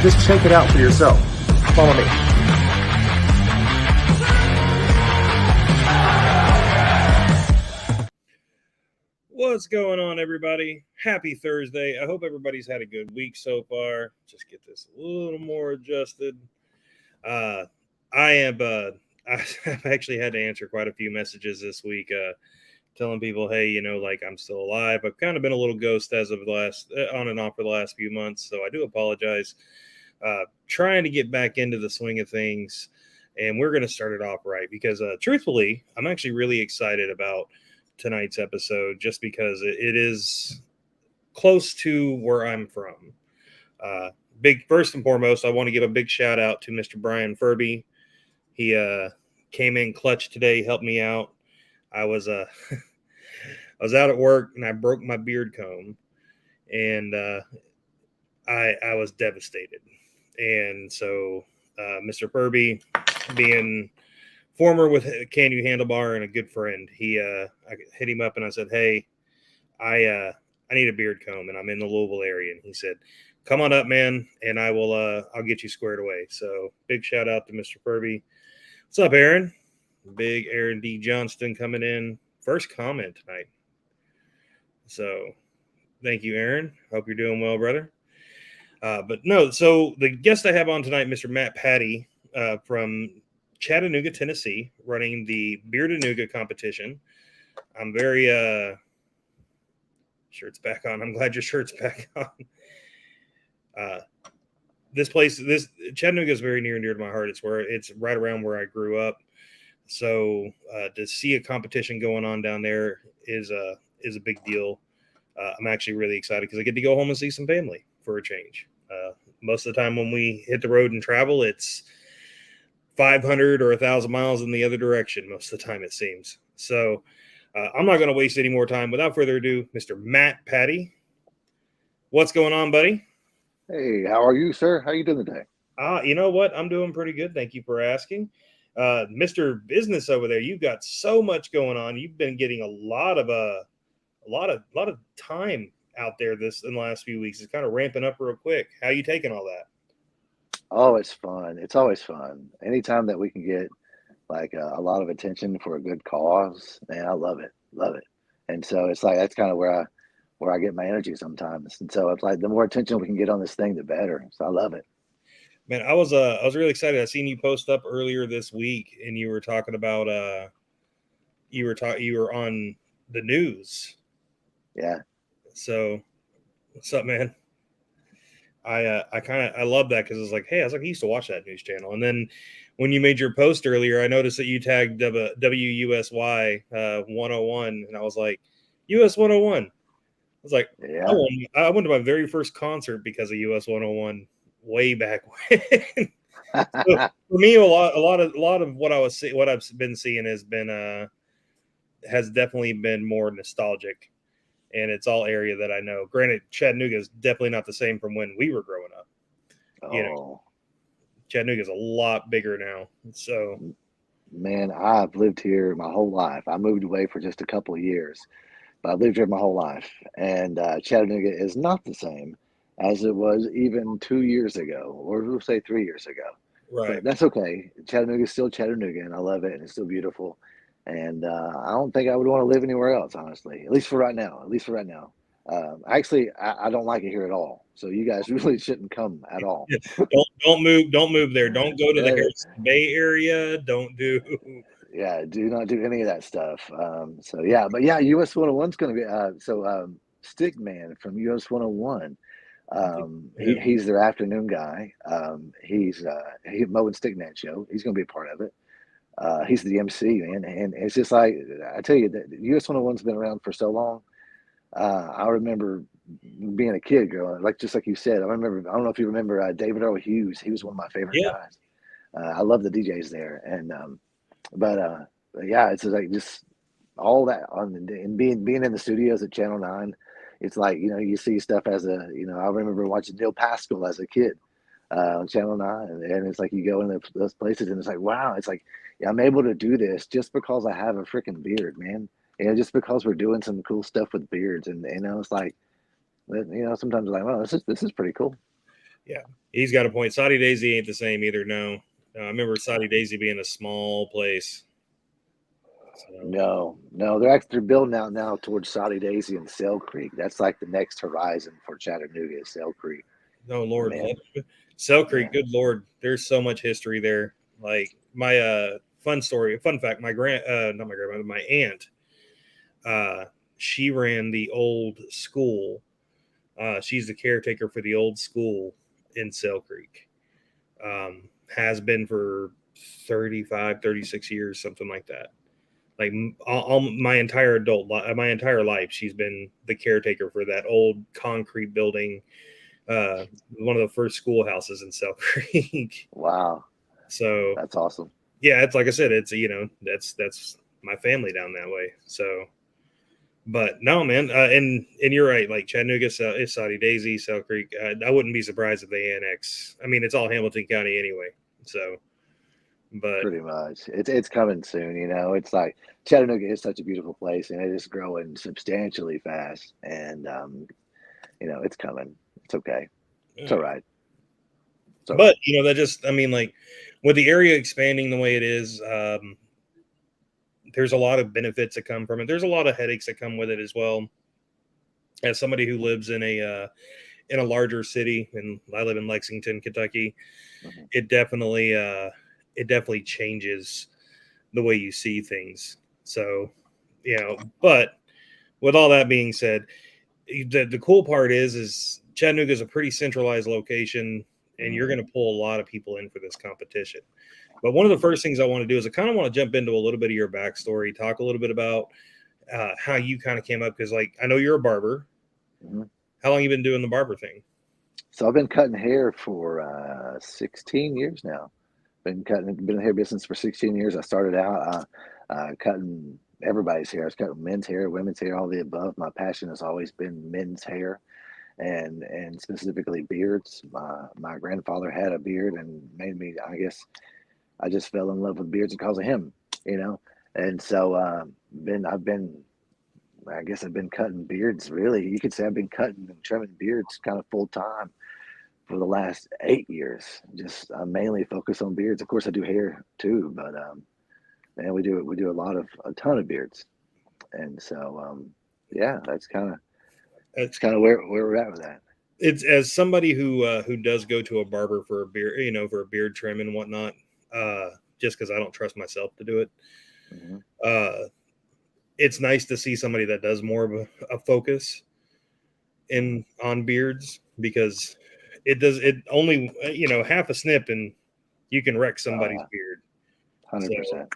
Just check it out for yourself. Follow me. What's going on, everybody? Happy Thursday. I hope everybody's had a good week so far. Just get this a little more adjusted. I've actually had to answer quite a few messages this week telling people, hey, I'm still alive. I've kind of been a little ghost as of the last on and off for the last few months, so I do apologize. Trying to get back into the swing of things, and we're going to start it off right because truthfully, I'm actually really excited about tonight's episode just because it is close to where I'm from. First and foremost, I want to give a big shout out to Mr. Brian Furby. He came in clutch today, helped me out. I was I was out at work and I broke my beard comb, and I was devastated. And so Mr. Furby, being former with Can You Handlebar and a good friend, I hit him up and I said, hey, I need a beard comb and I'm in the Louisville area. And he said, come on up, man, and I'll get you squared away. So big shout out to Mr. Furby. What's up, Aaron? Big Aaron D. Johnston coming in. First comment tonight. So thank you, Aaron. Hope you're doing well, brother. So the guest I have on tonight, Mr. Matt Patty from Chattanooga, Tennessee, running the Beard-A-Nooga competition. I'm very shirt's back on. I'm glad your shirt's back on. This Chattanooga is very near and dear to my heart. It's right around where I grew up. So to see a competition going on down there is a big deal. I'm actually really excited because I get to go home and see some family for a change. Most of the time when we hit the road and travel, it's 500 or 1,000 miles in the other direction most of the time, it seems. So I'm not going to waste any more time. Without further ado, Mr. Matt Patty. What's going on, buddy? Hey, how are you, sir? How are you doing today? You know what? I'm doing pretty good. Thank you for asking. Mr. Business over there, you've got so much going on. You've been getting a lot of time out there in the last few weeks. It's kind of ramping up real quick. How you taking all that? Oh, it's fun. It's always fun. Anytime that we can get like a lot of attention for a good cause, man, I love it. Love it. And so it's like that's kind of where I get my energy sometimes. And so it's like the more attention we can get on this thing, the better. So I love it. Man, I was really excited. I seen you post up earlier this week, and you were talking about you were on the news. Yeah. So, what's up, man? I love that because it's like, hey, I used to watch that news channel, and then when you made your post earlier, I noticed that you tagged WUSY 101, and I was like, US 101. I was like, yeah. I went to my very first concert because of US 101 way back when. So for me, a lot of what I've been seeing has definitely been more nostalgic, and it's all area that I know. Granted, Chattanooga is definitely not the same from when we were growing up. Oh. Chattanooga is a lot bigger now. So, man, I've lived here my whole life. I moved away for just a couple of years, but I've lived here my whole life. And Chattanooga is not the same as it was even 2 years ago, or we'll say 3 years ago. right. But that's okay. Chattanooga is still Chattanooga, and I love it, and it's still beautiful. And I don't think I would want to live anywhere else, honestly. At least for right now. Actually, I don't like it here at all. So you guys really shouldn't come at all. Don't move there. Don't go to the Harrison Bay area. Don't do. Yeah, do not do any of that stuff. But US 101 is going to be Stickman from US 101. He's their afternoon guy. He Mo and Stickman show. He's going to be a part of it. He's the MC, man, and it's just like I tell you that US 101's been around for so long. I remember being a kid growing, just like you said. I don't know if you remember David Earl Hughes. He was one of my favorite guys. I love the DJs there, and it's like just all that and being in the studios at Channel 9. It's like you see stuff as I remember watching Neil Paschal as a kid on Channel 9, and it's like you go in those places and it's like, wow, it's like I'm able to do this just because I have a freaking beard, man. Just because we're doing some cool stuff with beards, and it's like, sometimes I'm like, wow, this is pretty cool. Yeah, he's got a point. Saudi Daisy ain't the same either. No, I remember Saudi Daisy being a small place. So, No, they're building out now towards Saudi Daisy and Sale Creek. That's like the next horizon for Chattanooga is Sale Creek. no, Lord, Man, Sell yeah. Creek. Good Lord, there's so much history there. Like my fun story, fun fact. Not my grandmother, my aunt. She ran the old school. She's the caretaker for the old school in Sale Creek. Has been for 35, 36 years, something like that. Like all my entire my entire life, she's been the caretaker for that old concrete building, one of the first schoolhouses in South Creek. Wow, So that's awesome. yeah, it's like I said, it's that's my family down that way. So, but no, man, and you're right. Like Chattanooga, Saudi Daisy, South Creek. I wouldn't be surprised if they annex. I mean, it's all Hamilton County anyway. So, but Pretty much, it's coming soon. It's like Chattanooga is such a beautiful place, and it is growing substantially fast. And it's coming. It's okay. It's all right. It's all but right. that just, I mean, like with the area expanding the way it is, there's a lot of benefits that come from it. There's a lot of headaches that come with it as well. As somebody who lives in a larger city, and I live in Lexington, Kentucky, Mhm. it definitely changes the way you see things. So, but with all that being said, the cool part is Chattanooga is a pretty centralized location, and you're Mhm. going to pull a lot of people in for this competition. But one of the first things I want to do is I kind of want to jump into a little bit of your backstory, talk a little bit about how you kind of came up, because like I know you're a barber. Mhm. How long you been doing the barber thing? So I've been cutting hair for 16 years now. Been in hair business for 16 years. I started out cutting everybody's hair. I was cutting men's hair, women's hair, all the above. My passion has always been men's hair and specifically beards. My grandfather had a beard and made me. I guess I just fell in love with beards because of him. You know, and so I've been. I guess I've been cutting beards. Really, you could say I've been cutting and trimming beards kind of full time for the last 8 years. Just mainly focus on beards. Of course, I do hair too, but man, we do a ton of beards, and so yeah, that's kind of where we're at with that. It's as somebody who does go to a barber for a beard, for a beard trim and whatnot. Just because I don't trust myself to do it. Hmm. Uh, it's nice to see somebody that does more of a focus Hmm. in on beards, because it only half a snip and you can wreck Oh somebody's yeah, beard. So, 100%.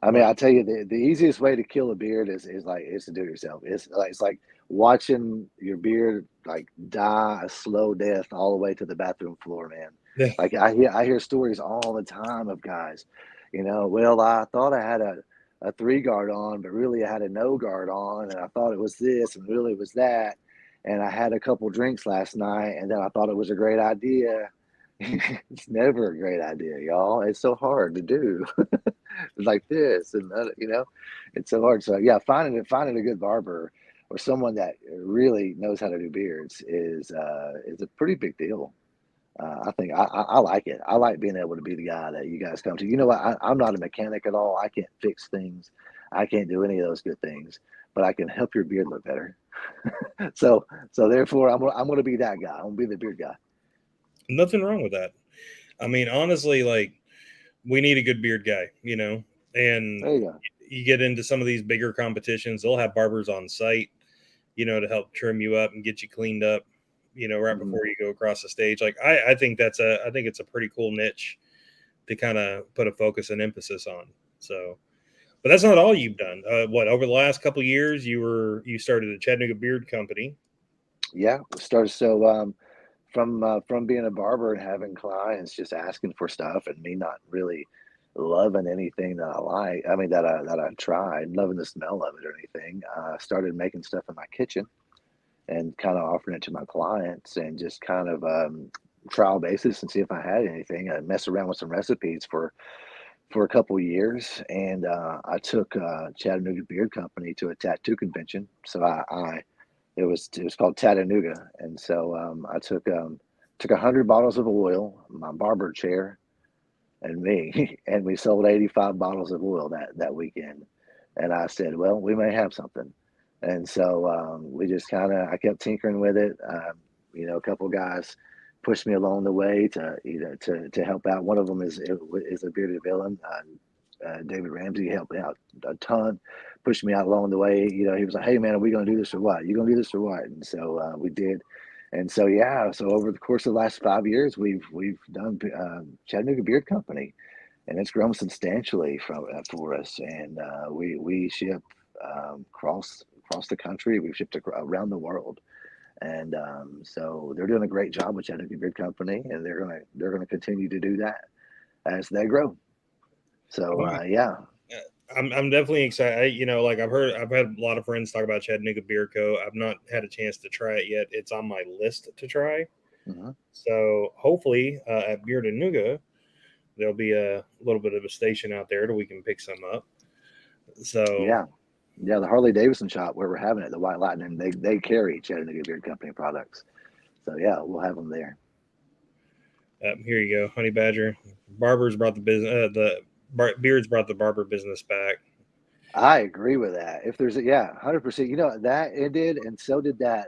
I mean, but I tell you, the easiest way to kill a beard is to do it yourself. It's like watching your beard like die a slow death all the way to the bathroom floor, man. Like I hear stories all the time of guys, well, I thought I had a 3 guard on, but really I had a no guard on, and I thought it was this, and really it was that, and I had a couple drinks last night, and then I thought it was a great idea. It's never a great idea, y'all. It's so hard to do. Like this and that, it's so hard. So yeah, finding a good barber or someone that really knows how to do beards is a pretty big deal. I think I like it. I like being able to be the guy that you guys come to. You know what? I'm not a mechanic at all. I can't fix things. I can't do any of those good things, but I can help your beard look better. So therefore, I'm gonna be that guy. I'm gonna be the beard guy. nothing wrong with that. I mean, honestly, like we need a good beard guy, and There you go. you get into some of these bigger competitions, they'll have barbers on site, to help trim you up and get you cleaned up, right Hmm. before you go across the stage. Like I think it's a pretty cool niche to kind of put a focus and emphasis on. So, but that's not all you've done. What over the last couple of years, you started a Chattanooga Beard Company. Yeah, started from being a barber and having clients just asking for stuff and me not really loving anything that I like. I mean that I tried, loving the smell of it or anything. I started making stuff in my kitchen and kind of offering it to my clients and just kind of trial basis and see if I had anything. I messed around with some recipes for a couple years, and I took Chattanooga Beard Company to a tattoo convention. So I it was called Chattanooga, and so I took 100 bottles of oil, my barber chair, and me, and we sold 85 bottles of oil that weekend. And I said, well, we may have something. And so we just I kept tinkering with it. A couple of guys pushed me along the way to help out. One of them is a bearded villain. David Ramsey helped me out a ton, pushed me out along the way. He was like, hey man, are we going to do this or what? You going to do this or what? And so we did. And so, so over the course of the last 5 years, we've done Chattanooga Beard Company, and it's grown substantially for us. And we ship across the country. We've shipped around the world. And so they're doing a great job with Chattanooga Beard Company, and they're gonna continue to do that as they grow. So I'm definitely excited. I've had a lot of friends talk about Chattanooga Beard Co. I've not had a chance to try it yet. It's on my list to try. Mm-hmm. So hopefully at Beard-A-Nooga, there'll be a little bit of a station out there that we can pick some up. So the Harley Davidson shop where we're having it, the White Lightning, they carry Chattanooga Beard Company products. So we'll have them there. Here you go, Honey Badger. Barbers brought the business. Beards brought the barber business back. I agree with that. If there's 100%, that it did, and so did that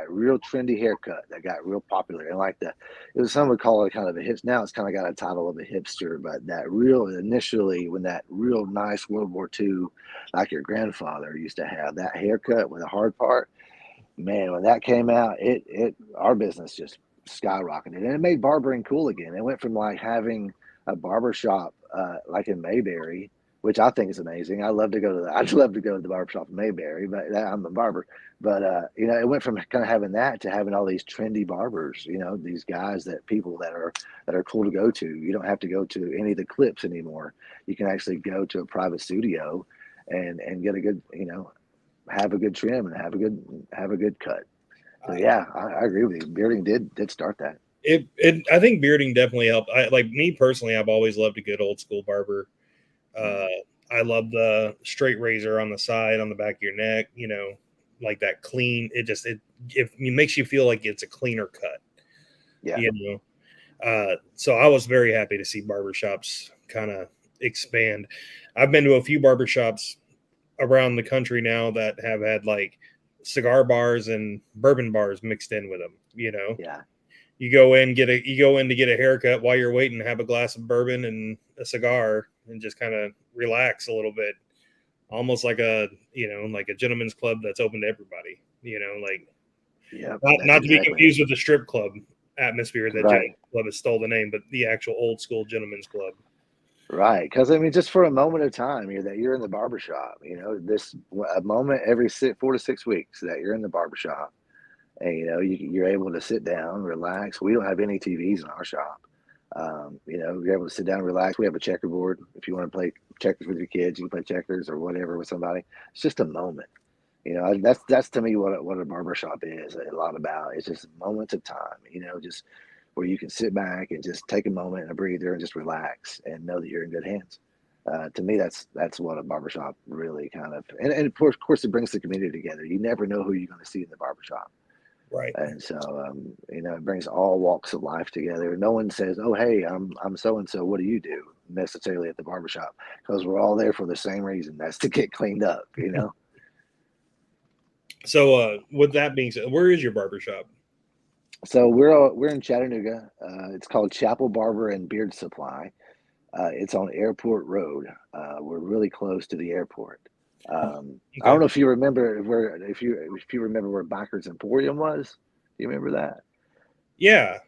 real trendy haircut that got real popular. And it was, some would call it kind of a hipster. Now it's kind of got a title of a hipster, but that real initially, when that real nice World War II, like your grandfather used to have, that haircut with a hard part, man, when that came out, our business just skyrocketed, and it made barbering cool again. It went from having a barber shop like in Mayberry, which I think is amazing. I'd love to go to the barber shop in Mayberry, but I'm a barber. But it went from kind of having that to having all these trendy barbers. These guys people that are cool to go to. You don't have to go to any of the clips anymore. You can actually go to a private studio and get a good, have a good trim and have a good cut. So I agree with you. Bearding did start that. I think bearding definitely helped. Me personally, I've always loved a good old school barber. I love the straight razor on the side, on the back of your neck, like that clean. It makes you feel like it's a cleaner cut. Yeah. So I was very happy to see barbershops kind of expand. I've been to a few barbershops around the country now that have had cigar bars and bourbon bars mixed in with them, Yeah. You go in to get a haircut while you're waiting, have a glass of bourbon and a cigar and just kind of relax a little bit. Almost like a gentleman's club that's open to everybody, not to be confused with the strip club atmosphere that Gentleman's Club has stole the name, but the actual old school gentleman's club. Right. Because just for a moment of time, you're in the barbershop, a moment every 4 to 6 weeks that you're in the barbershop. And you're able to sit down, relax. We don't have any TVs in our shop. You're able to sit down and relax. We have a checkerboard. If you want to play checkers with your kids, you can play checkers or whatever with somebody. It's just a moment. That's to me what a barbershop is a lot about. It's just moments of time, just where you can sit back and just take a moment and a breather and just relax and know that you're in good hands. To me, that's what a barbershop really kind of, and of course it brings the community together. You never know who you're going to see in the barbershop. Right. And so, it brings all walks of life together. No one says, oh, hey, I'm so-and-so. What do you do necessarily at the barbershop? Because we're all there for the same reason. That's to get cleaned up, So with that being said, where is your barbershop? So we're in Chattanooga. It's called Chapel Barber and Beard Supply. It's on Airport Road. We're really close to the airport. Okay. I don't know if you remember if you remember where Bikers Emporium was. Do you remember that? Yeah.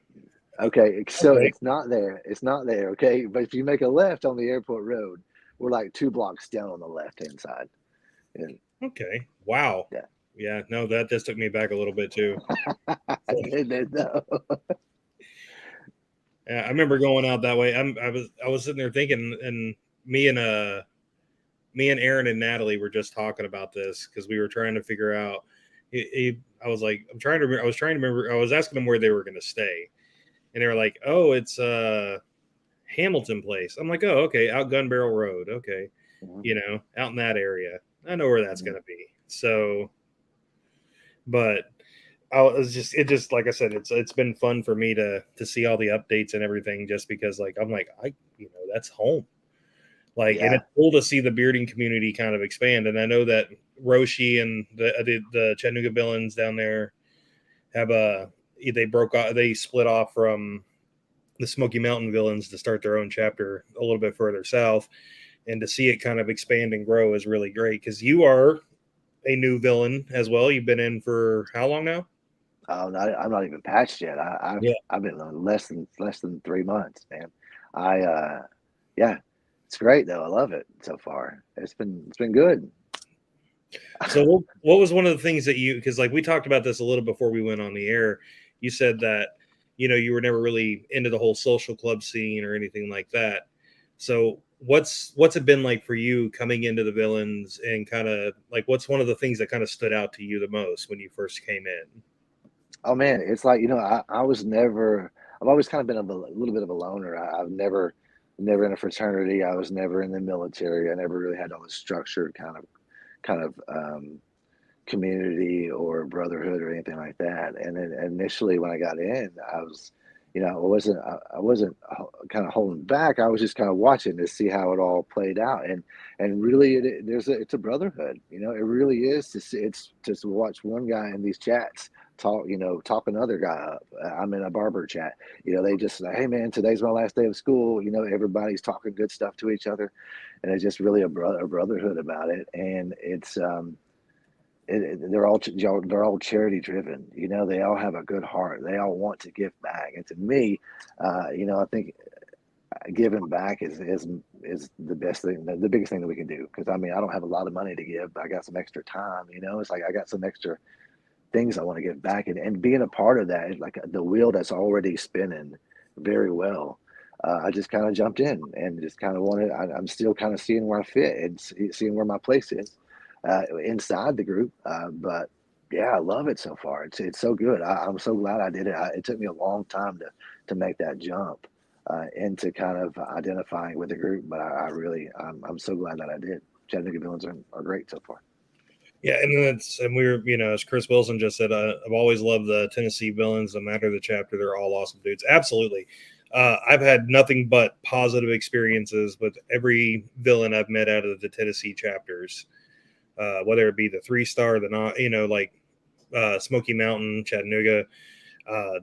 Okay, so It's not there. It's not there. Okay, but if you make a left on the airport road, we're like 2 blocks down on the left-hand side. And, okay. Wow. Yeah. Yeah. No, that just took me back a little bit too. I did though. I remember going out that way. I was sitting there thinking, and me and Aaron and Natalie were just talking about this because we were trying to figure out. I was like, I was trying to remember. I was asking them where they were going to stay, and they were like, "Oh, it's Hamilton Place." I'm like, "Oh, okay, out Gun Barrel Road. Okay, out in that area. I know where that's going to be." So, but it just like I said, it's been fun for me to see all the updates and everything, just because like I'm like that's home. Like, and Yeah. it's cool to see the bearding community kind of expand. And I know that Roshi and the Chattanooga villains down there have they split off from the Smoky Mountain villains to start their own chapter a little bit further south, and to see it kind of expand and grow is really great, because you are a new villain as well. You've been in for how long now? I'm not even patched yet. Yeah. I've been on less than 3 months, man. Yeah, it's great though. I love it so far. It's been good. So what was one of the things that because like we talked about this a little before we went on the air, you said that, you were never really into the whole social club scene or anything like that. So what's it been like for you coming into the villains, and kind of like, what's one of the things that kind of stood out to you the most when you first came in? Oh man, it's like I was never. I've always kind of been a little bit of a loner. I've never in a fraternity. I was never in the military. I never really had all this structured kind of community or brotherhood or anything like that. And then initially when I got in, I was, I wasn't kind of holding back. I was just kind of watching to see how it all played out. And really, it's a brotherhood. It really is to see. It's just to watch one guy in these chats talk another guy up. I'm in a barber chat. They just say, hey man, today's my last day of school. Everybody's talking good stuff to each other, and it's just really a brotherhood about it. And it's they're all charity driven. They all have a good heart. They all want to give back. And to me, I think giving back is the best thing, the biggest thing that we can do. Because I mean, I don't have a lot of money to give, but I got some extra time. It's like I got some extra things I want to give back, and being a part of that, like the wheel that's already spinning very well. I just kind of jumped in and just kind of wanted. I'm still kind of seeing where I fit and seeing where my place is inside the group. But yeah, I love it so far. It's so good. I'm so glad I did it. It took me a long time to make that jump into kind of identifying with the group, but I'm so glad that I did. Chattanooga villains are great so far. Yeah, and we're, as Chris Wilson just said, I've always loved the Tennessee villains. No matter the chapter, they're all awesome dudes. Absolutely. I've had nothing but positive experiences with every villain I've met out of the Tennessee chapters, whether it be the 3-star, the not, like Smoky Mountain, Chattanooga.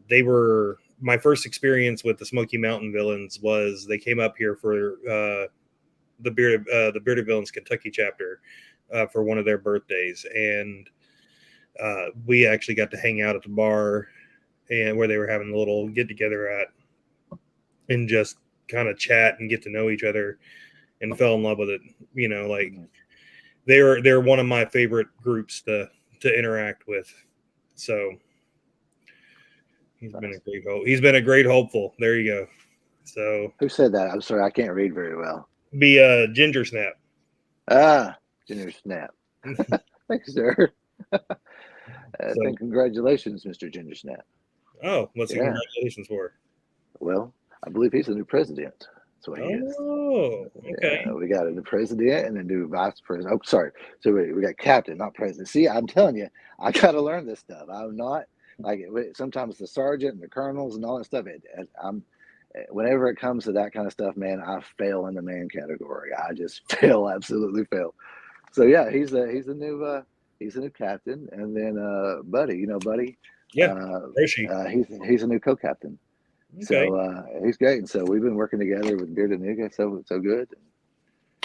They were my first experience with the Smoky Mountain villains was they came up here for the Bearded Villains Kentucky chapter. For one of their birthdays, and we actually got to hang out at the bar and where they were having a little get together at, and just kind of chat and get to know each other, and fell in love with it. Like they're one of my favorite groups to interact with. So he's been a great hopeful. There you go. So who said that? I'm sorry, I can't read very well. Be Ginger Snap. Ginger Snap. Thanks, sir. Congratulations, Mr. Ginger Snap. Oh, what's the congratulations for? Well, I believe he's the new president. That's what he is. Oh, okay. Yeah, we got a new president and a new vice president. Oh, sorry. So we got captain, not president. See, I'm telling you, I got to learn this stuff. I'm not like sometimes the sergeant and the colonels and all that stuff. Whenever it comes to that kind of stuff, man, I fail in the man category. I just fail, absolutely fail. So yeah, he's a new captain, and then Buddy, Buddy, yeah, he's a new co-captain. Okay. So he's great, and so we've been working together with Beard-A-Nooga, so good.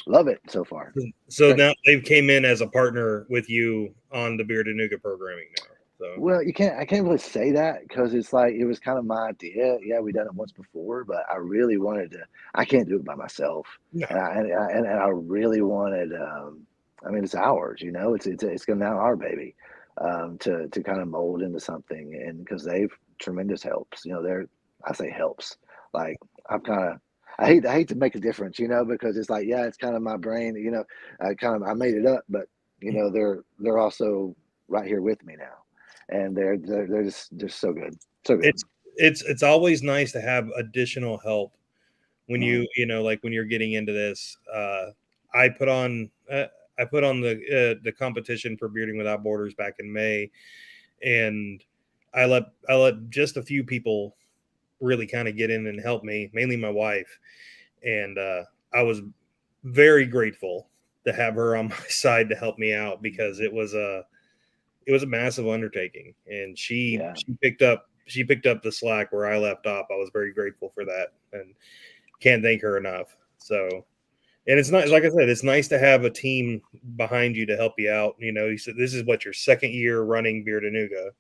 Love it so far. So great. Now they've came in as a partner with you on the Beard-A-Nooga programming now. So. Well, I can't really say that because it's like it was kind of my idea. Yeah, we done it once before, but I really wanted to. I can't do it by myself, no. and I really wanted. I mean, it's ours, it's now our baby, to kind of mold into something, and because they've tremendous helps, I say helps, like I hate to make a difference, because it's like, yeah, it's kind of my brain, I made it up, but they're also right here with me now, and they're just so good, so good. It's always nice to have additional help when like when you're getting into this. I put on the competition for Bearding Without Borders back in May, and I let just a few people really kind of get in and help me, mainly my wife, and I was very grateful to have her on my side to help me out because it was a massive undertaking, and she Yeah. she picked up the slack where I left off. I was very grateful for that, and can't thank her enough. So, and it's not like I said, it's nice to have a team behind you to help you out. You said this is what your second year running Beard-A-Nooga,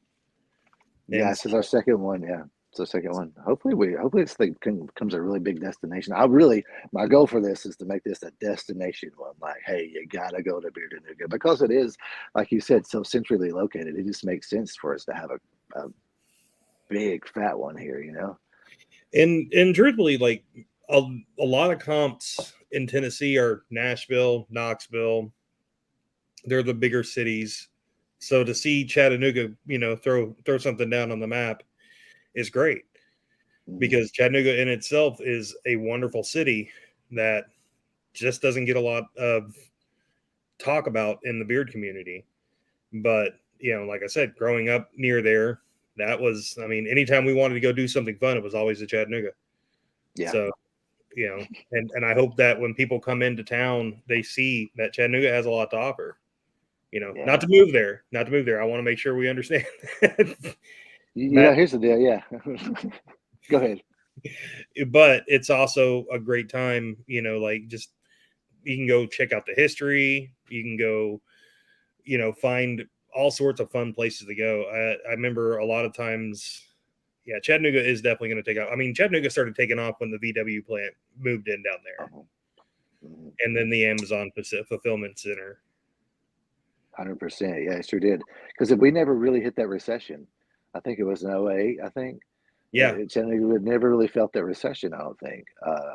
Yeah, and this is our second one. Yeah, it's our second one. Hopefully this thing becomes a really big destination. My goal for this is to make this a destination one. Like, hey, you gotta go to Beard-A-Nooga because it is, like you said, so centrally located. It just makes sense for us to have a big fat one here. and truthfully, like a lot of comps in Tennessee are Nashville, Knoxville. They're the bigger cities. So to see Chattanooga, throw something down on the map is great Mhm. because Chattanooga in itself is a wonderful city that just doesn't get a lot of talk about in the beard community. But, like I said, growing up near there, that was, I mean, anytime we wanted to go do something fun, it was always at Chattanooga. Yeah, So, and I hope that when people come into town, they see that Chattanooga has a lot to offer. Not yeah. to move there, not to move there. I want to make sure we understand that, Here's the deal. Yeah, go ahead. but it's also a great time, like just you can go check out the history. You can go, find all sorts of fun places to go. I remember a lot of times, yeah, Chattanooga is definitely going to take off. I mean, Chattanooga started taking off when the VW plant moved in down there, Uh-huh. Mhm. and then the Amazon fulfillment center. 100%. Yeah, it sure did. Because if we never really hit that recession, I think it was in '08. I think Yeah, Chattanooga would never really felt that recession. I don't think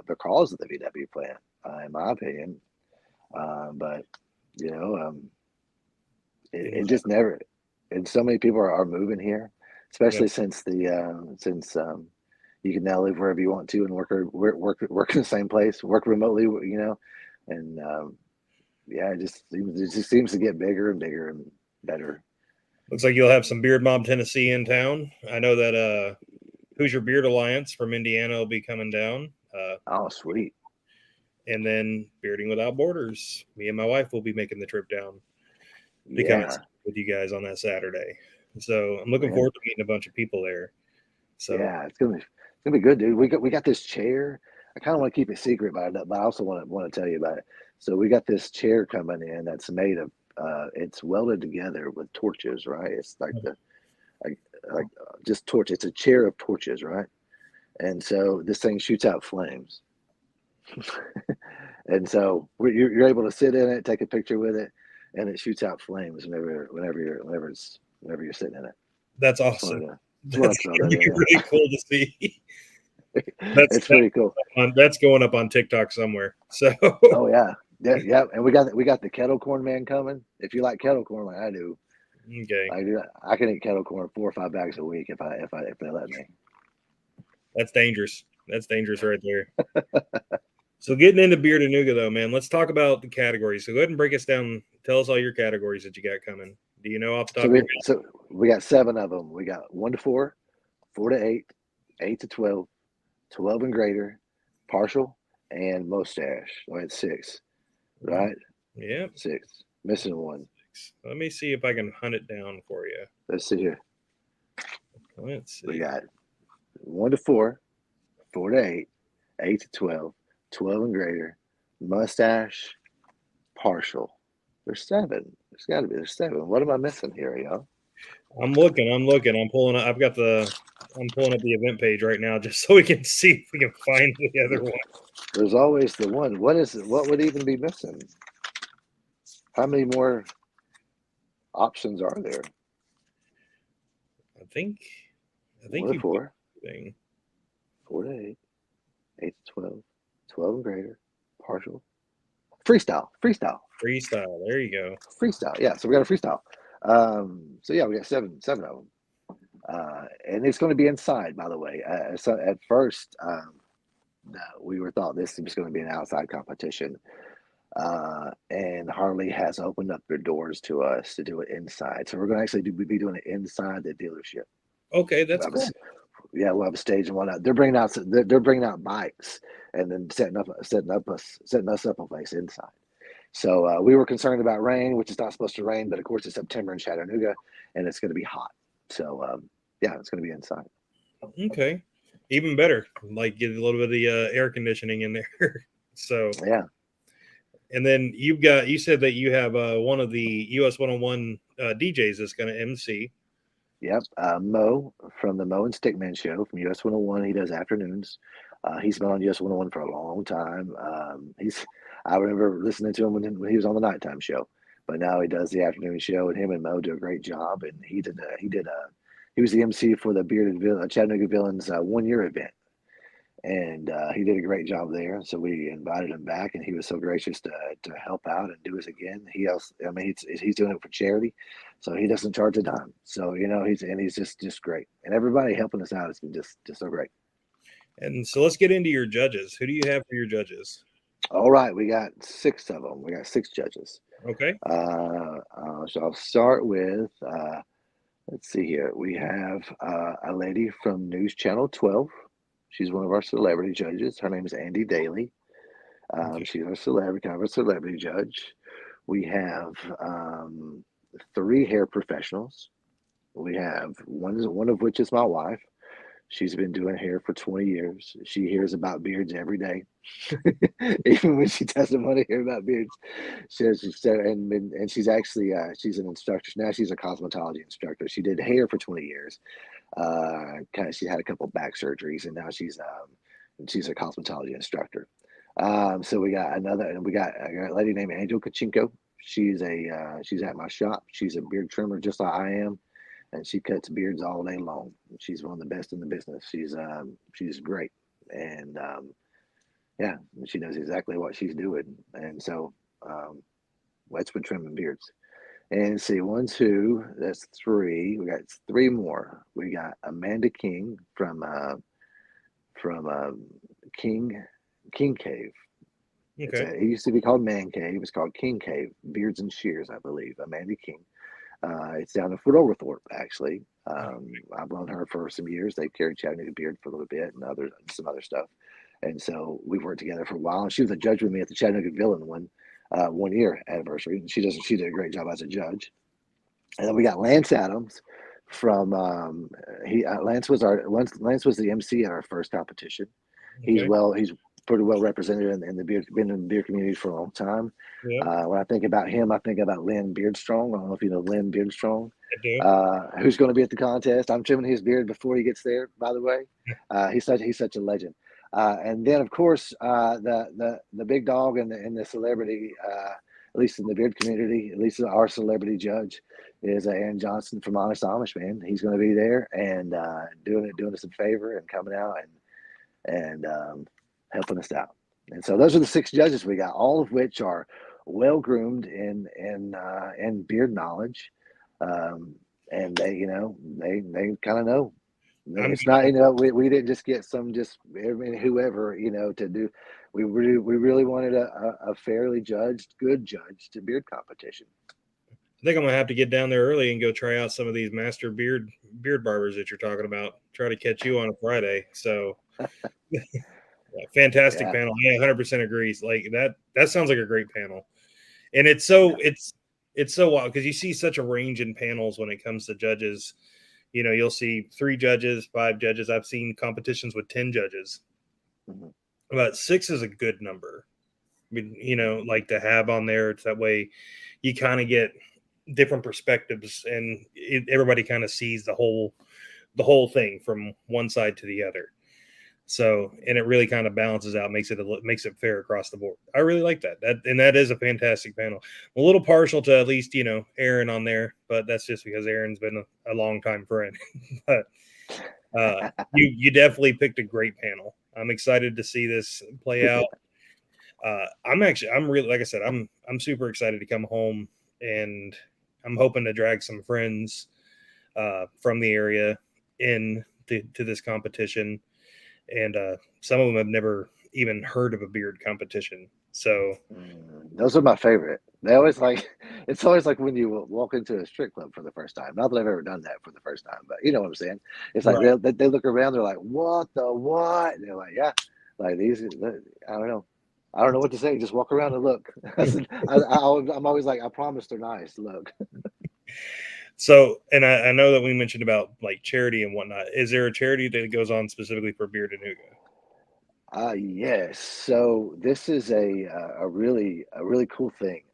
because of the VW plant, in my opinion. But you know, it and just never. And so many people are moving here, yep. especially since you can now live wherever you want to and work in the same place, work remotely. And yeah, it just seems to get bigger and bigger and better. Looks like you'll have some Beard Mob Tennessee in town. I know that Who's Your Beard Alliance from Indiana will be coming down. Oh, sweet. And then Bearding Without Borders. Me and my wife will be making the trip down to come and Yeah, speak with you guys on that Saturday. So I'm looking man. forward to meeting a bunch of people there. So Yeah, it's gonna be good, dude. We got this chair. I kind of want to keep it secret, but I also want to tell you about it. So we got this chair coming in that's made of it's welded together with torches, right? It's like just torch. It's a chair of torches, right? And so this thing shoots out flames. And so you're able to sit in it, take a picture with it, and it shoots out flames whenever you're sitting in it. that's Just awesome. wanted to just want That's to throw going that to in be there. really cool to see. That's It's pretty cool. that's going up on TikTok somewhere. So Oh yeah, yeah. And we got the kettle corn man coming. If you like kettle corn like I do, okay, I can eat kettle corn 4 or 5 bags a week if they let me. that's dangerous. That's dangerous right there. So getting into Beard-A-Nooga though, man, let's talk about the categories. So go ahead and break us down. Tell us all your categories that you got coming. Do you know off the top So of your we head? so we got 7 of them. We got 1 to 4, 4 to 8, 8 to 12, 12 and greater, partial, and mustache. Oh, it's 6, right? Yep. 6. Missing one. Let me see if I can hunt it down for you. Let's see here. Let's We see. got 1 to 4, 4 to 8, 8 to 12, 12 and greater, mustache, partial. There's 7. There's 7. What am I missing here, y'all? I'm looking. I'm pulling up. I'm pulling up the event page right now just so we can see if we can find the other one. There's always the one. What is it? What would even be missing? How many more options are there? I think One to you four, thing. 4 to 8, 8 to 12, 12 and greater, partial, freestyle. Freestyle. There you go. Yeah, so we got a freestyle. So yeah, we got seven of them, and it's going to be inside. By the way, so at first, no, we were thought this was going to be an outside competition, and Harley has opened up their doors to us to do it inside. So we're going to actually be doing it inside the dealership. Okay, that's We'll have cool. we'll have a stage and whatnot. They're bringing out bikes and then setting us up a place inside. So we were concerned about rain, which is not supposed to rain, but of course it's September in Chattanooga, and it's going to be hot. So yeah, it's going to be inside. Okay, even better. Like get a little bit of the air conditioning in there. So Yeah. and then you said that you have one of the US 101 DJs that's going to MC. Yep. Mo from the Mo and Stickman show from US 101. He does afternoons. He's been on US 101 for a long time. I remember listening to him when he was on the nighttime show, but now he does the afternoon show, and him and Mo do a great job. And he was the MC for the Chattanooga Villains 1 year event, and he did a great job there. So we invited him back, and he was so gracious to help out and do us again. He's doing it for charity, so he doesn't charge a dime. So he's just great, and everybody helping us out has been just so great. And so let's get into your judges. Who do you have for your judges? All right, we got 6 of them. We got 6 judges. Okay. So I'll start with. Let's see here. We have a lady from News Channel 12. She's one of our celebrity judges. Her name is Andy Daly. She's our celebrity judge. We have 3 hair professionals. We have one of which is my wife. She's been doing hair for 20 years. She hears about beards every day, even when she doesn't want to hear about beards. And she's actually she's an instructor now. She's a cosmetology instructor. She did hair for 20 years. She had a couple back surgeries, and now she's a cosmetology instructor. So we got a lady named Angel Kachinko. She's at my shop. She's a beard trimmer just like I am, and she cuts beards all day long. She's one of the best in the business. She's great, and yeah, she knows exactly what she's doing. And so that's with trimming beards. And see, 1, 2, that's 3. We got 3 more. We got Amanda King from King Cave. Okay. It used to be called Man Cave. It's called King Cave, Beards and Shears, I believe. Amanda King. It's down in Fort Oglethorpe, actually. I've known her for some years. They've carried Chattanooga Beard for a little bit and some other stuff. And so we've worked together for a while. And she was a judge with me at the Chattanooga Villain 1 year anniversary. And she did a great job as a judge. And then we got Lance Adams from Lance was the MC at our first competition. Okay. He's pretty well represented in the beard community for a long time. Yeah. When I think about him, I think about Lynn Beardstrong. I don't know if you know Lynn Beardstrong. I do. Who's going to be at the contest. I'm trimming his beard before he gets there, by the way. He's such a legend. And then, of course, the big dog and the celebrity, at least in the beard community, at least our celebrity judge, is Aaron Johnson from Honest Amish Man. He's going to be there and doing us a favor and coming out and helping us out. And so those are the 6 judges we got, all of which are well groomed in beard knowledge, and they kind of know. It's not we didn't just get whoever to do. We really wanted a fairly good judge to beard competition. I think I'm gonna have to get down there early and go try out some of these master beard barbers that you're talking about. Try to catch you on a Friday. So fantastic panel. Yeah, 100% agrees. Like that sounds like a great panel. And it's so wild because you see such a range in panels when it comes to judges. You'll see 3 judges, 5 judges. I've seen competitions with 10 judges. Mm-hmm. But 6 is a good number. I mean, like to have on there. It's that way you kind of get different perspectives and everybody kind of sees the whole thing from one side to the other. So, and it really kind of balances out, makes it fair across the board. I really like that. That is a fantastic panel. I'm a little partial to at least, Aaron on there, but that's just because Aaron's been a long time friend. But you definitely picked a great panel. I'm excited to see this play out. I'm really, like I said, I'm super excited to come home, and I'm hoping to drag some friends from the area in to this competition. And some of them have never even heard of a beard competition. So those are my favorite. They always It's always like when you walk into a strip club for the first time. Not that I've ever done that for the first time, but you know what I'm saying. It's like Right. they look around, they're like, "What the what?" And they're like, "Yeah, like these." I don't know. I don't know what to say. Just walk around and look. I'm always like, I promise they're nice. Look. So, and I know that we mentioned about like charity and whatnot. Is there a charity that goes on specifically for Beard-A-Nooga? Yes. So this is a really cool thing.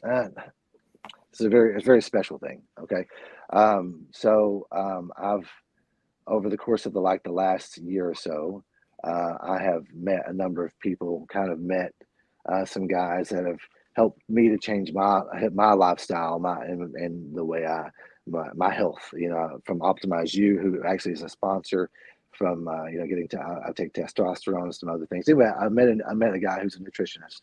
Uh, it's a very special thing. Okay. I've over the course of the last year or so, I have met a number of people, kind of met some guys that have helped me to change my lifestyle, and the way my health. You know, from Optimize You, who actually is a sponsor. From getting to I take testosterone and some other things. Anyway, I met a guy who's a nutritionist,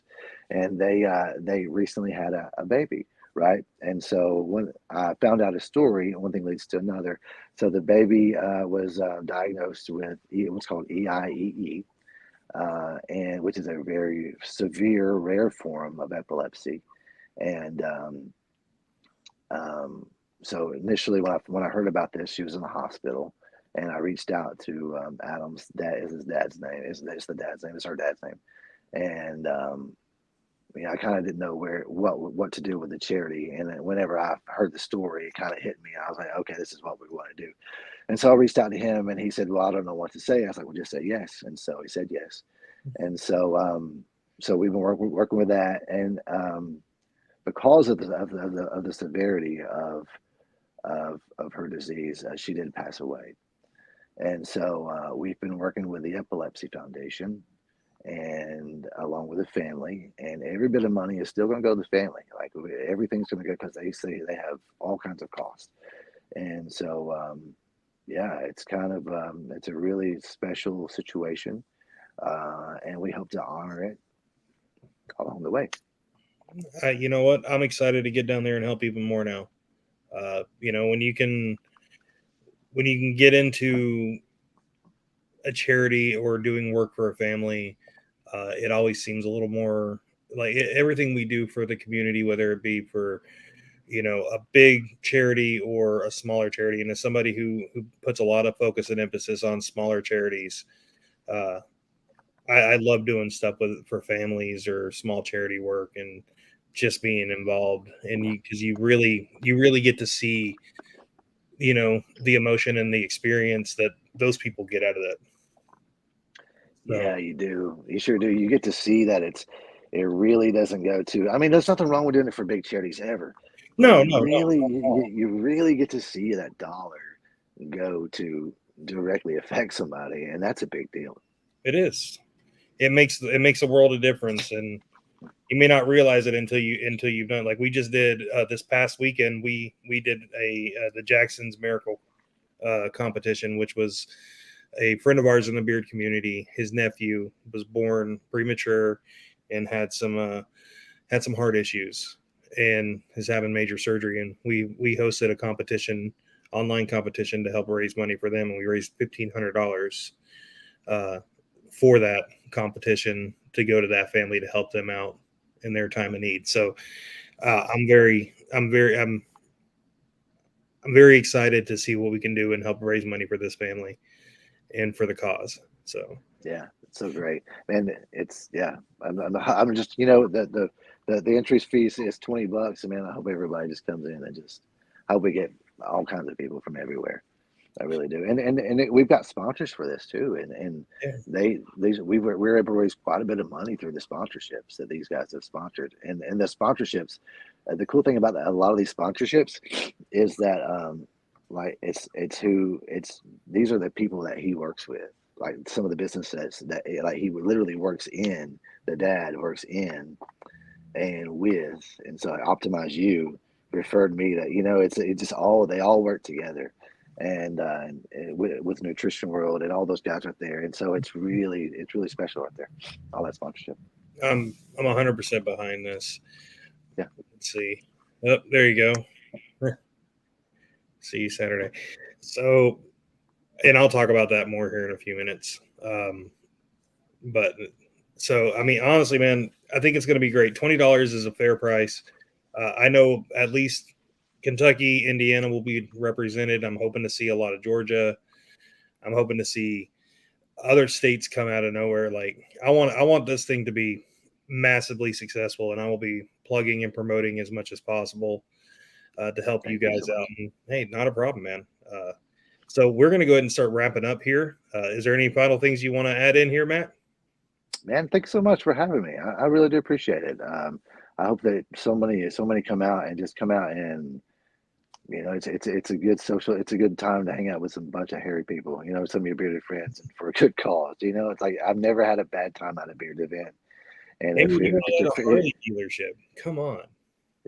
and they recently had a baby, right? And so when I found out his story, one thing leads to another. So the baby was diagnosed with what's called EIEE, and which is a very severe, rare form of epilepsy. And so initially, when I heard about this, she was in the hospital, and I reached out to Adam's dad. Is his dad's name? It's the dad's name? It's her dad's name. And I kind of didn't know what to do with the charity. And then whenever I heard the story, it kind of hit me. I was like, okay, this is what we want to do. And so I reached out to him, and he said, "Well, I don't know what to say." I was like, "Well, just say yes." And so he said yes. And so we've been working with that, and because of the severity of her disease, she did pass away. And so we've been working with the Epilepsy Foundation, and along with the family, and every bit of money is still going to go to the family. Like everything's going to go, because they say they have all kinds of costs. And so yeah, it's kind of it's a really special situation, and we hope to honor it along the way. You know what? I'm excited to get down there and help even more now. When you can get into a charity or doing work for a family, it always seems a little more like everything we do for the community, whether it be for a big charity or a smaller charity. And as somebody who puts a lot of focus and emphasis on smaller charities, uh, I love doing stuff for families or small charity work, and just being involved. And because you really get to see the emotion and the experience that those people get out of that. So Yeah, you do. You sure do. You get to see that it really doesn't go to. I mean, there's nothing wrong with doing it for big charities ever, but no, no, no. you really get to see that dollar go to directly affect somebody, and that's a big deal. It is. It makes a world of difference, and you may not realize it until you've done. Like we just did this past weekend. We did the Jackson's Miracle competition, which was a friend of ours in the beard community. His nephew was born premature and had some heart issues, and is having major surgery. And we hosted a competition, online competition, to help raise money for them, and we raised $1,500 for that competition to go to that family to help them out in their time of need. So I'm very excited to see what we can do and help raise money for this family and for the cause. So Yeah, it's so great, and it's yeah. I'm just the entry fee is $20, and man, I hope everybody just comes in, and just I hope we get all kinds of people from everywhere. I really do, we've got sponsors for this too, and yeah, we were able to raise quite a bit of money through the sponsorships that these guys have sponsored, and the sponsorships. The cool thing about a lot of these sponsorships is that like these are the people that he works with, like some of the businesses that like he literally works in. The dad works in and with, and so Optimize You referred me that it's just all they all work together, and with Nutrition World and all those guys right there, and so it's really special right there, all that sponsorship. I'm 100% behind this. Yeah. Let's see. Oh, there you go. See you Saturday. So, and I'll talk about that more here in a few minutes. But so, I mean, honestly, man, I think it's going to be great. $20 is a fair price. I know at least Kentucky, Indiana will be represented. I'm hoping to see a lot of Georgia. I'm hoping to see other states come out of nowhere. Like I want this thing to be massively successful, and I will be plugging and promoting as much as possible to help you guys out. And, hey, not a problem, man. So we're going to go ahead and start wrapping up here. Is there any final things you want to add in here, Matt? Man, thanks so much for having me. I really do appreciate it. I hope that so many come out and it's a good it's a good time to hang out with some bunch of hairy people, some of your bearded friends, and for a good cause. It's like I've never had a bad time at a beard event. And Hey, if you're at a if Harley dealership. Come on.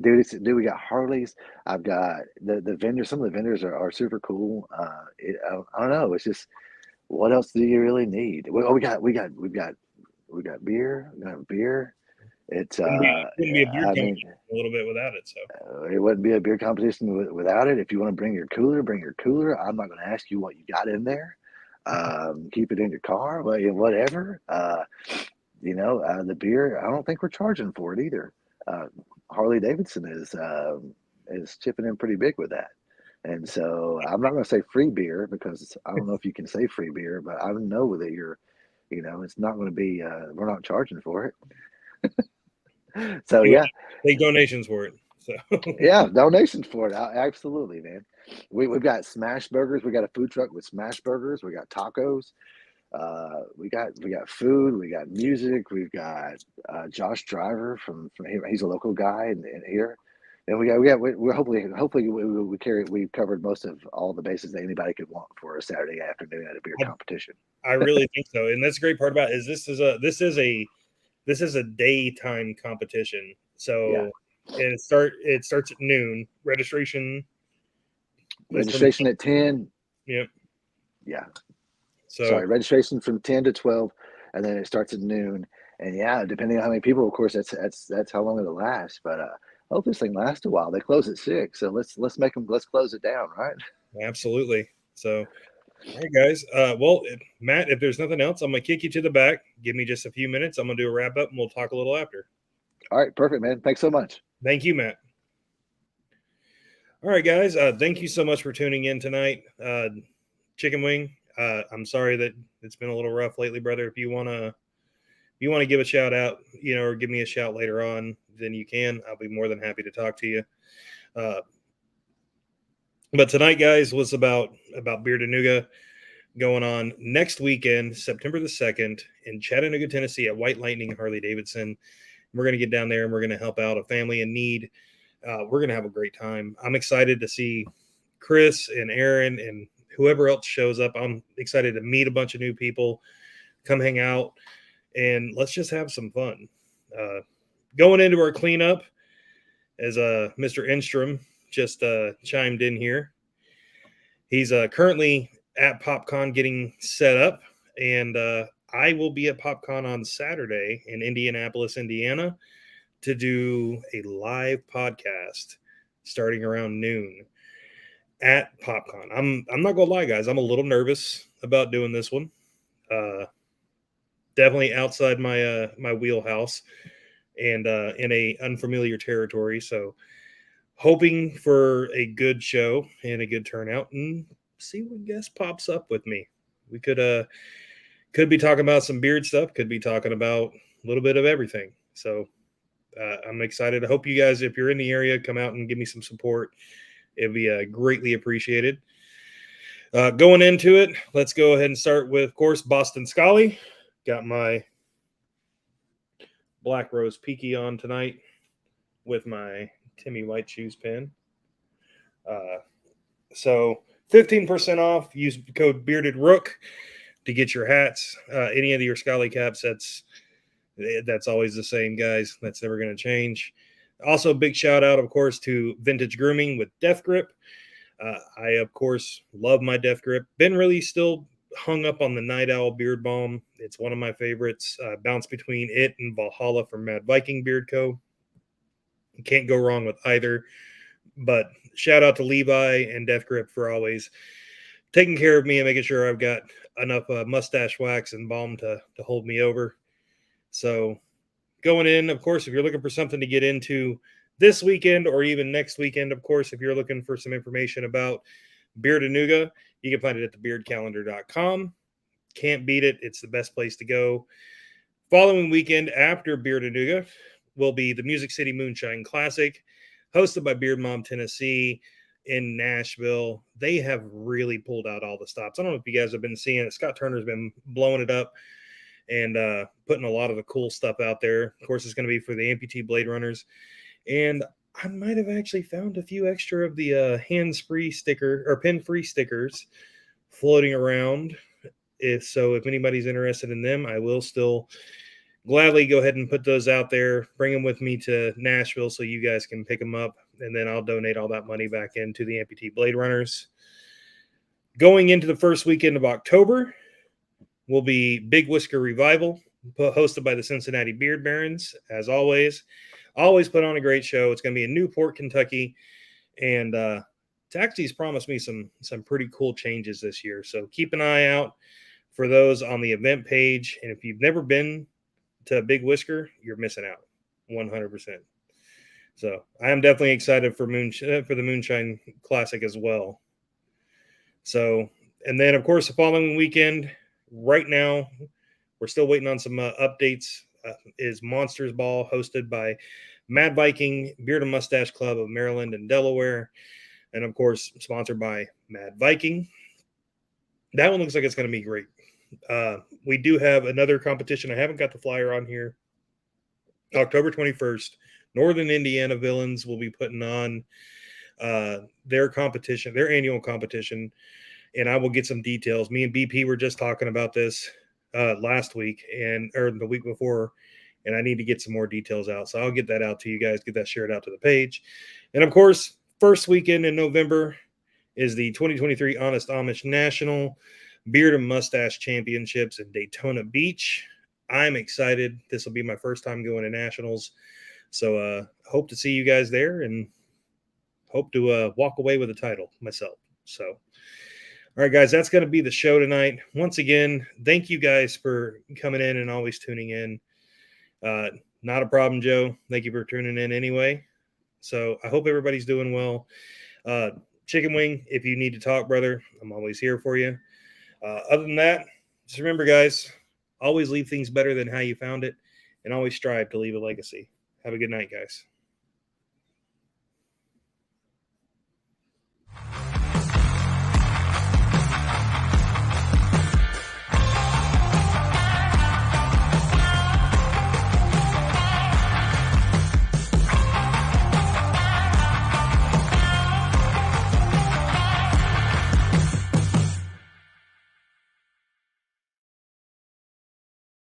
dude, we got Harleys. I've got the vendors. Some of the vendors are super cool. I don't know. It's just, what else do you really need? We got beer. We got beer. It's Wouldn't be a beer I company mean, a little bit without it. So it wouldn't be a beer competition without it. If you want to bring your cooler, bring your cooler. I'm not going to ask you what you got in there. Keep it in your car, whatever. The beer, I don't think we're charging for it either. Harley Davidson is chipping in pretty big with that. And so I'm not going to say free beer, because I don't know if you can say free beer, but I know that it's not going to be, we're not charging for it. So yeah, take donations for it. So yeah, donations for it. Absolutely, man. We've got smash burgers. We got a food truck with smash burgers. We got tacos. We got food. We got music. We've got Josh Driver from here. He's a local guy in here. And we're hopefully we've covered most of all the bases that anybody could want for a Saturday afternoon at a beer competition. I really think so, and that's the great part about it, is this is a daytime competition. So Yeah. and it starts at noon. Registration at 10. Yep. Yeah. So Sorry, registration from 10 to 12, and then it starts at noon. And yeah, depending on how many people, of course, that's how long it'll last. But I hope this thing lasts a while. They close at 6, so let's close it down, right? Absolutely. So, all right, guys. Well, Matt, if there's nothing else, I'm gonna kick you to the back. Give me just a few minutes. I'm gonna do a wrap up, and we'll talk a little after. All right, perfect, man. Thanks so much. Thank you, Matt. All right, guys. Thank you so much for tuning in tonight. Chicken Wing. I'm sorry that it's been a little rough lately, brother. If you wanna give a shout out, or give me a shout later on, then you can. I'll be more than happy to talk to you. But tonight, guys, was about Beard-A-Nooga going on next weekend, September the 2nd, in Chattanooga, Tennessee, at White Lightning Harley Davidson. We're going to get down there and we're going to help out a family in need. We're going to have a great time. I'm excited to see Chris and Aaron and whoever else shows up. I'm excited to meet a bunch of new people, come hang out, and let's just have some fun. Going into our cleanup, as Mr. Enstrom just chimed in here. He's currently at PopCon getting set up, and I will be at PopCon on Saturday in Indianapolis, Indiana, to do a live podcast starting around noon at PopCon. I'm not gonna lie, guys. I'm a little nervous about doing this one. Definitely outside my my wheelhouse and in a unfamiliar territory. So hoping for a good show and a good turnout, and see what guest pops up with me. We could be talking about some beard stuff, could be talking about a little bit of everything. So I'm excited. I hope you guys, if you're in the area, come out and give me some support. It'd be greatly appreciated. Going into it, let's go ahead and start with, of course, Boston Scully. Got my Black Rose Peaky on tonight with my Timmy White Shoes pen. So 15% off. Use code Bearded Rook to get your hats. Any of your Scully caps, that's always the same, guys. That's never going to change. Also, big shout out, of course, to Vintage Grooming with Death Grip. I, of course, love my Death Grip. Been really still hung up on the Night Owl Beard Balm. It's one of my favorites. Bounce between it and Valhalla from Mad Viking Beard Co. You can't go wrong with either. But shout out to Levi and Death Grip for always taking care of me and making sure I've got enough mustache wax and balm to hold me over. So going in, of course, if you're looking for something to get into this weekend or even next weekend, of course, if you're looking for some information about Beard-A-Nooga, you can find it at thebeardcalendar.com. Can't beat it. It's the best place to go. Following weekend after Beard-A-Nooga will be the Music City Moonshine Classic, hosted by Beard Mom Tennessee in Nashville. They have really pulled out all the stops. I don't know if you guys have been seeing it. Scott Turner's been blowing it up and putting a lot of the cool stuff out there. Of course, it's going to be for the amputee Blade Runners. And I might have actually found a few extra of the hands-free sticker or pin-free stickers floating around. If anybody's interested in them, I will still gladly go ahead and put those out there, bring them with me to Nashville so you guys can pick them up, and then I'll donate all that money back into the amputee Blade Runners. Going into the first weekend of October will be Big Whisker Revival, hosted by the Cincinnati Beard Barons. As always put on a great show. It's going to be in Newport, Kentucky, and Taxi's promised me some pretty cool changes this year, so keep an eye out for those on the event page. And if you've never been to Big Whisker, you're missing out 100%. So I am definitely excited for the Moonshine Classic as well. So, and then of course the following weekend, right now we're still waiting on some updates, is Monsters Ball, hosted by Mad Viking, Beard and Mustache Club of Maryland and Delaware, and of course sponsored by Mad Viking. That one looks like it's going to be great. We do have another competition. I haven't got the flyer on here. October 21st, Northern Indiana Villains will be putting on their competition, their annual competition, and I will get some details. Me and BP were just talking about this last week or the week before, and I need to get some more details out. So I'll get that out to you guys, get that shared out to the page. And of course, first weekend in November is the 2023 Honest Amish National Beard and Mustache Championships in Daytona Beach. I'm excited. This will be my first time going to nationals. So hope to see you guys there and hope to walk away with a title myself. So, all right, guys, that's going to be the show tonight. Once again, thank you guys for coming in and always tuning in. Not a problem, Joe. Thank you for tuning in anyway. So I hope everybody's doing well. Chicken Wing, if you need to talk, brother, I'm always here for you. Other than that, just remember, guys, always leave things better than how you found it, and always strive to leave a legacy. Have a good night, guys.